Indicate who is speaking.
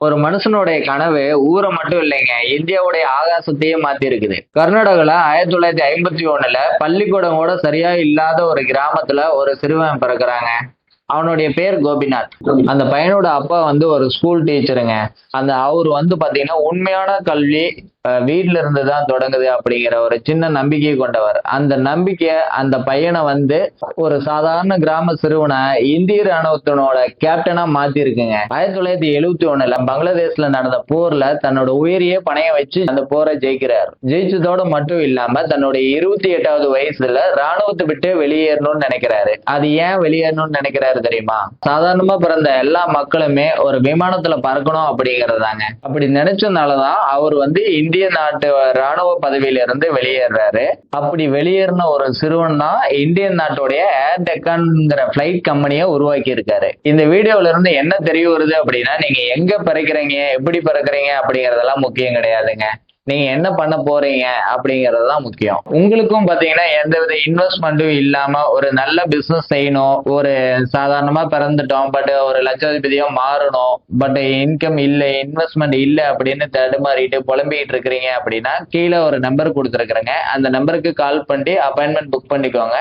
Speaker 1: ஒரு மனுஷனுடைய கனவு ஊரை மட்டும் இல்லைங்க, இந்தியாவுடைய ஆகாசத்தையே மாத்தி இருக்குது. கர்நாடகால 1951ல பள்ளிக்கூடம் கூட சரியா இல்லாத ஒரு கிராமத்துல ஒரு சிறுவன் பிறக்குறாங்க. அவனுடைய பேர் கோபிநாத். அந்த பையனோட அப்பா ஒரு ஸ்கூல் டீச்சருங்க. அவரு பாத்தீங்கன்னா உண்மையான கல்வி வீட்ல இருந்து தான் தொடங்குது அப்படிங்கிற ஒரு சின்ன நம்பிக்கை கொண்டவர். அந்த நம்பிக்கை அந்த பையனை ஒரு சாதாரண கிராம சிறுவனை இந்திய ராணுவத்தினோட கேப்டனா மாத்தி இருக்குங்க. 1971ல பங்களாதேஷ்ல நடந்த போர்ல தன்னோட உயிரையே பணைய வச்சு அந்த போரை ஜெயிக்கிறார். ஜெயிச்சதோட மட்டும் இல்லாம தன்னுடைய 28வது வயசுல ராணுவத்தை விட்டு வெளியேறணும்னு நினைக்கிறாரு. அது ஏன் வெளியேறணும்னு நினைக்கிறாரு தெரியுமா? சாதாரணமா பிறந்த எல்லா மக்களுமே ஒரு விமானத்துல பறக்கணும் அப்படிங்கறதாங்க. அப்படி நினைச்சதுனாலதான் அவர் இந்திய நாட்டு ராணுவ பதவியில இருந்து வெளியேறாரு. அப்படி வெளியேறின ஒரு சிறுவன் தான் இந்தியன் நாட்டுடைய ஏர் டெக்கான்ங்கிற பிளைட் கம்பெனியை உருவாக்கி இருக்காரு. இந்த வீடியோல இருந்து என்ன தெரிய வருது அப்படின்னா, நீங்க எங்க பிறக்கிறீங்க, எப்படி பிறக்கிறீங்க அப்படிங்கறதெல்லாம் முக்கியம் கிடையாதுங்க. நீங்க என்ன பண்ண போறீங்க அப்படிங்கறதுதான் முக்கியம். உங்களுக்கும் பாத்தீங்கன்னா எந்தவித இன்வெஸ்ட்மெண்ட்டும் இல்லாம ஒரு நல்ல பிசினஸ் செய்யணும், ஒரு சாதாரணமா பிறந்துட்டோம் பட் ஒரு லட்சாதிபதியா மாறணும், பட் இன்கம் இல்ல, இன்வெஸ்ட்மெண்ட் இல்ல அப்படின்னு தடுமாறிட்டு புலம்பிக்கிட்டு இருக்கிறீங்க அப்படின்னா கீழே ஒரு நம்பர் கொடுத்துருக்குறேங்க. அந்த நம்பருக்கு கால் பண்ணி அப்பாயின்மெண்ட் புக் பண்ணிக்கோங்க.